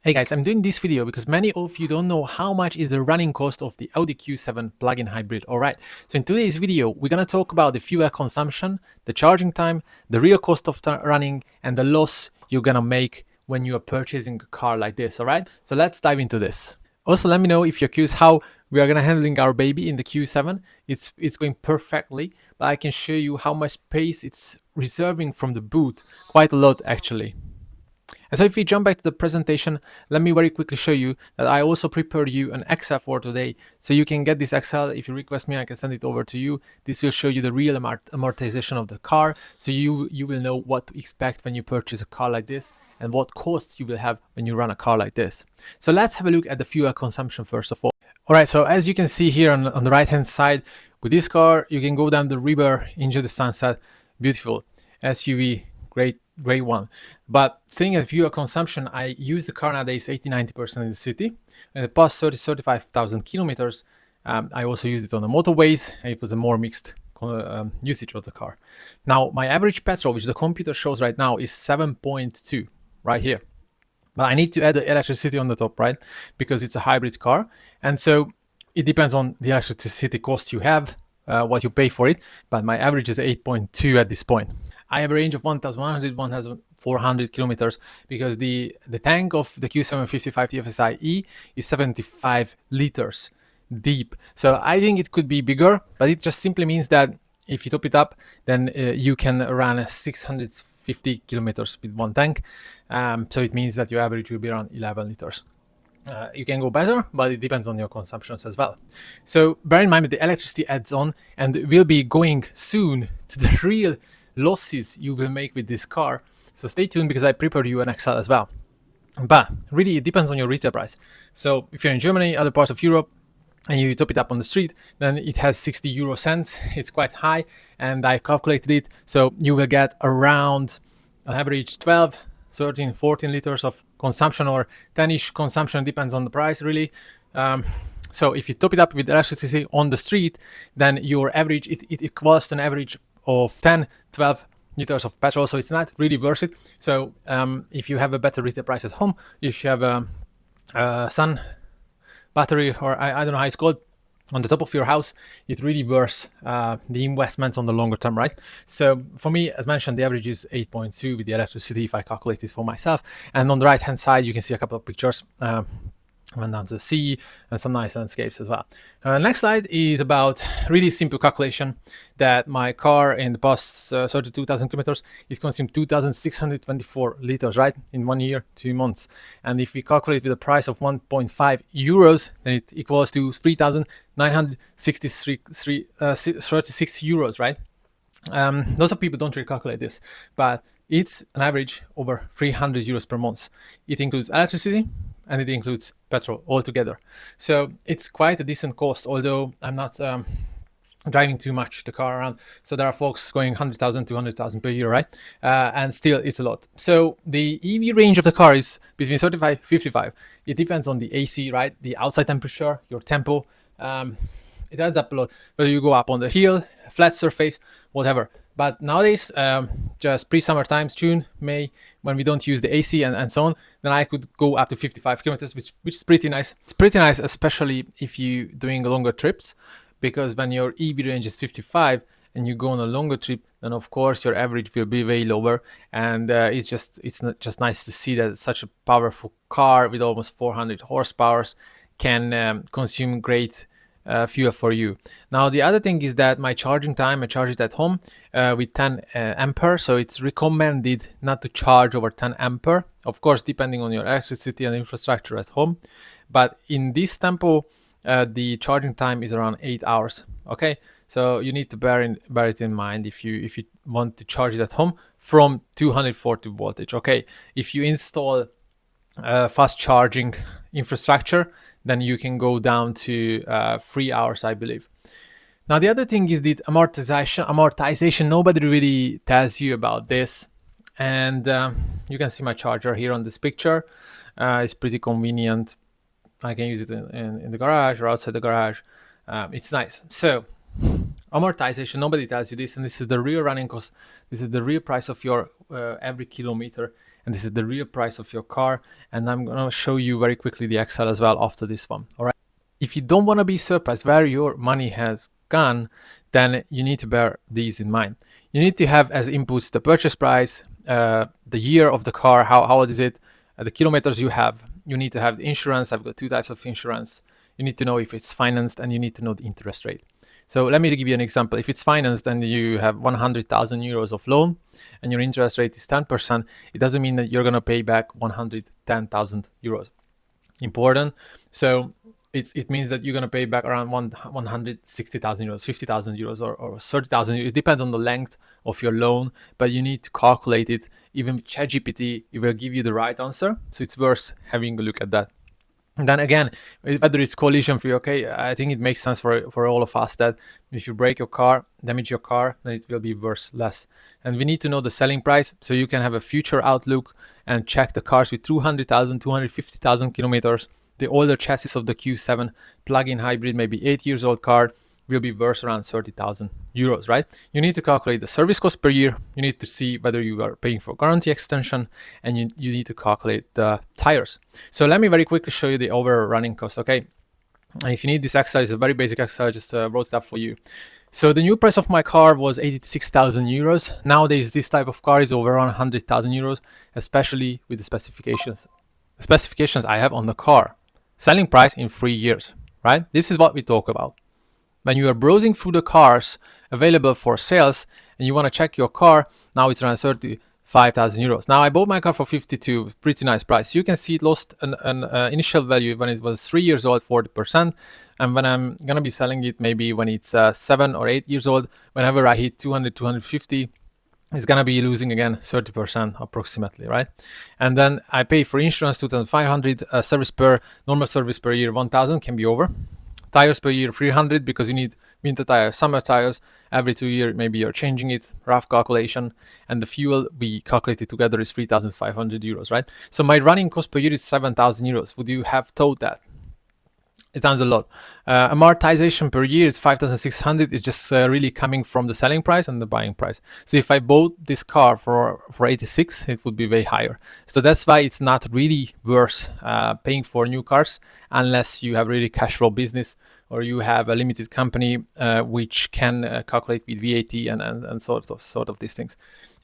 Hey guys, I'm doing this video because many of you don't know how much is the running cost of the Audi Q7 plug-in hybrid. Alright, so in today's video, we're going to talk about the fuel consumption, the charging time, the real cost of running, and the loss you're going to make when you are purchasing a car like this. Alright, so let's dive into this. Also, let me know if you're curious how we are going to handling our baby in the Q7. It's going perfectly, but I can show you how much space it's reserving from the boot. Quite a lot actually. And so if we jump back to the presentation, let me very quickly show you that I also prepared you an Excel for today. So you can get this Excel. If you request me, I can send it over to you. This will show you the real amortization of the car. So you will know what to expect when you purchase a car like this and what costs you will have when you run a car like this. So let's have a look at the fuel consumption first of all. All right, so as you can see here on the right-hand side, with this car, you can go down the river, enjoy the sunset. Beautiful. SUV, great one. But staying at fuel consumption, I use the car nowadays 80-90% in the city. In the past 35,000 kilometers, I also used it on the motorways, and it was a more mixed usage of the car. Now, my average petrol, which the computer shows right now, is 7.2 right here. But I need to add the electricity on the top, right? Because it's a hybrid car. And so it depends on the electricity cost you have, what you pay for it. But my average is 8.2 at this point. I have a range of 1,100, 1,400 kilometers because the tank of the Q755 TFSIe is 75 liters deep. So I think it could be bigger, but it just simply means that if you top it up, then you can run 650 kilometers with one tank. So it means that your average will be around 11 liters. You can go better, but it depends on your consumptions as well. So bear in mind that the electricity adds on, and we'll be going soon to the real losses you will make with this car. So stay tuned because I prepared you an Excel as well. But really, it depends on your retail price. So if you're in Germany, other parts of Europe, and you top it up on the street, then it has 60 euro cents. It's quite high, and I've calculated it. So you will get around on average 12, 13, 14 liters of consumption, or 10-ish consumption, depends on the price really. So if you top it up with electricity on the street, then your average, it equals to an average of 10, 12 liters of petrol. So it's not really worth it. So if you have a better retail price at home, if you have a sun battery, or I don't know how it's called, on the top of your house, it really worth the investments on the longer term, right? So for me, as mentioned, the average is 8.2 with the electricity if I calculate it for myself. And on the right hand side, you can see a couple of pictures. Went down to the sea and some nice landscapes as well. Next slide is about really simple calculation that my car in the past 32,000 kilometers is consumed 2,624 liters, right? In 1 year, 2 months. And if we calculate with a price of 1.5 euros, then it equals to 3,966 euros, right? Lots of people don't really calculate this, but it's an average over 300 euros per month. It includes electricity, and it includes petrol altogether. So it's quite a decent cost, although I'm not driving too much the car around. So there are folks going 100,000, 200,000 per year, right? And still it's a lot. So the EV range of the car is between 35, 55. It depends on the AC, right? The outside temperature, your tempo. It adds up a lot, whether you go up on the hill, flat surface, whatever. But nowadays, just pre-summer times, June, May, when we don't use the AC and so on, then I could go up to 55 kilometers, which is pretty nice. It's pretty nice, especially if you're doing longer trips, because when your EV range is 55 and you go on a longer trip, then of course your average will be way lower. And it's not just nice to see that such a powerful car with almost 400 horsepower can consume great fuel for you. Now the other thing is that my charging time, I charge it at home with 10 ampere, so it's recommended not to charge over 10 ampere, of course depending on your electricity and infrastructure at home. But in this tempo, the charging time is around 8 hours. Okay, so you need to bear it in mind if you want to charge it at home from 240 voltage. Okay, if you install fast charging infrastructure, then you can go down to 3 hours, I believe. Now the other thing is the amortization. Nobody really tells you about this, and you can see my charger here on this picture. It's pretty convenient. I can use it in the garage or outside the garage. It's nice. So amortization, nobody tells you this, and this is the real running cost. This is the real price of your every kilometer. and this is the real price of your car. And I'm gonna show you very quickly the Excel as well after this one. All right. If you don't want to be surprised where your money has gone, then you need to bear these in mind. You need to have as inputs the purchase price, the year of the car, how old is it, the kilometers you have. You need to have the insurance. I've got two types of insurance. You need to know if it's financed, and you need to know the interest rate. So let me give you an example. If it's financed and you have 100,000 euros of loan and your interest rate is 10%, it doesn't mean that you're going to pay back 110,000 euros. Important. So it means that you're going to pay back around 160,000 euros, 50,000 euros, or 30,000. It depends on the length of your loan, but you need to calculate it. Even with ChatGPT, it will give you the right answer. So it's worth having a look at that. And then again, whether it's collision free, okay, I think it makes sense for all of us that if you break your car, damage your car, then it will be worth less. And we need to know the selling price so you can have a future outlook and check the cars with 200,000, 250,000 kilometers. The older chassis of the Q7 plug-in hybrid, maybe 8 years old car, will be worth around 30,000 euros, right? You need to calculate the service cost per year. You need to see whether you are paying for guarantee extension, and you need to calculate the tires. So let me very quickly show you the overall running cost, okay? And if you need this exercise, a very basic exercise, just wrote it up for you. So the new price of my car was 86,000 euros. Nowadays, this type of car is over 100,000 euros, especially with the specifications. The specifications I have on the car. Selling price in 3 years, right? This is what we talk about. When you are browsing through the cars available for sales and you want to check your car, now it's around 35,000 euros. Now I bought my car for 52, pretty nice price. You can see it lost an initial value when it was 3 years old, 40%. And when I'm going to be selling it, maybe when it's 7 or 8 years old, whenever I hit 200, 250, it's going to be losing again 30% approximately, right? And then I pay for insurance 2,500, normal service per year 1,000, can be over. Tires per year 300 because you need winter tires, summer tires. Every 2 years maybe you're changing it, rough calculation. And the fuel we calculated together is 3,500 euros, right? So my running cost per year is 7,000 euros. Would you have thought that? It sounds a lot. Amortization per year is 5,600. It's just really coming from the selling price and the buying price. So if I bought this car for 86, it would be way higher. So that's why it's not really worth paying for new cars unless you have really cash flow business or you have a limited company which can calculate with VAT and sort of these things.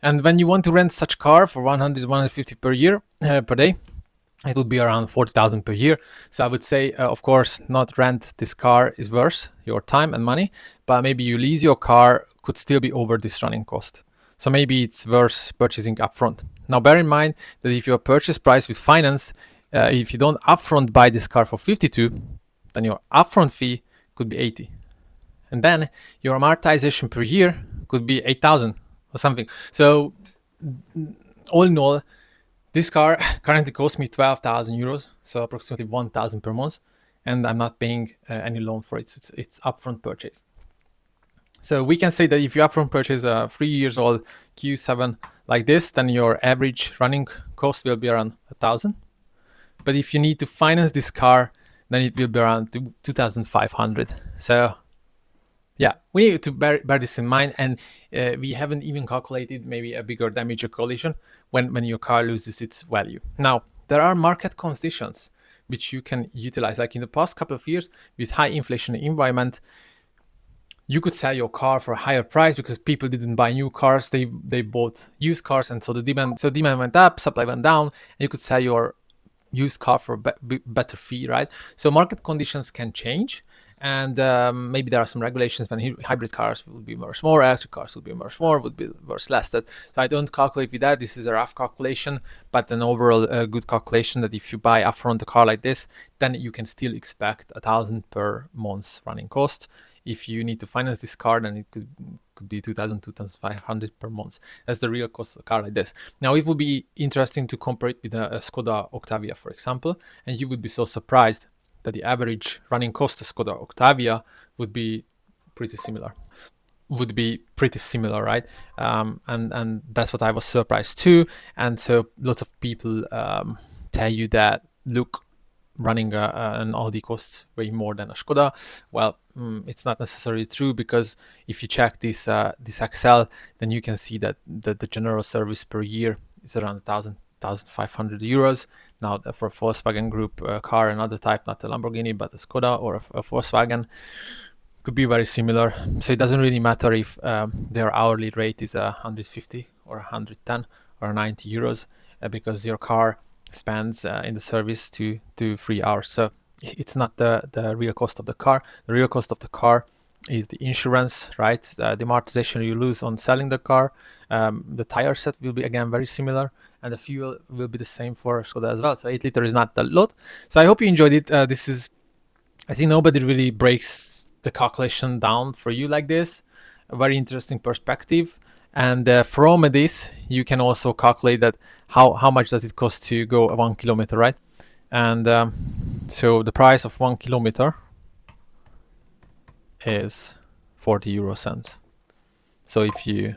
And when you want to rent such car for 100, 150 per year per day, it would be around 40,000 per year. So I would say, of course, not rent this car is worth your time and money, but maybe you lease your car could still be over this running cost. So maybe it's worth purchasing upfront. Now, bear in mind that if your purchase price with finance, if you don't upfront buy this car for 52, then your upfront fee could be 80. And then your amortization per year could be 8,000 or something. So all in all, this car currently costs me 12,000 euros, so approximately 1,000 per month, and I'm not paying any loan for it. It's upfront purchase. So we can say that if you upfront purchase a 3 years old Q7 like this, then your average running cost will be around 1,000. But if you need to finance this car, then it will be around 2,500. So yeah, we need to bear this in mind, and we haven't even calculated maybe a bigger damage or collision when your car loses its value. Now, there are market conditions which you can utilize. Like in the past couple of years, with high inflation environment, you could sell your car for a higher price because people didn't buy new cars; they bought used cars, and so the demand went up, supply went down, and you could sell your used car for a better fee, right? So market conditions can change. And maybe there are some regulations when hybrid cars will be worth more, electric cars will be worth more, would be worth less. So I don't calculate with that. This is a rough calculation, but an overall good calculation that if you buy upfront a car like this, then you can still expect 1,000 per month running cost. If you need to finance this car, then it could be 2,000, 2,500 per month. That's the real cost of a car like this. Now, it would be interesting to compare it with a Skoda Octavia, for example, and you would be so surprised that the average running cost of Skoda Octavia would be pretty similar. Right? And that's what I was surprised too. And so lots of people tell you that, look, running an Audi costs way more than a Skoda. Well, it's not necessarily true, because if you check this Excel, then you can see that the general service per year is around 1,000 1,500 euros. Now for a Volkswagen Group car, another type, not a Lamborghini but a Skoda or a Volkswagen, could be very similar. So it doesn't really matter if their hourly rate is 150 or 110 or 90 euros because your car spends in the service 2 to 3 hours. So it's not the real cost of the car. The real cost of the car is the insurance, right? The amortization you lose on selling the car. The tire set will be again very similar, and the fuel will be the same for Skoda as well. So 8 liter is not a lot. So I hope you enjoyed it. This is, I think nobody really breaks the calculation down for you like this. A very interesting perspective. And from this, you can also calculate that how much does it cost to go 1 kilometer, right? And so the price of 1 kilometer is 40 euro cents. So if you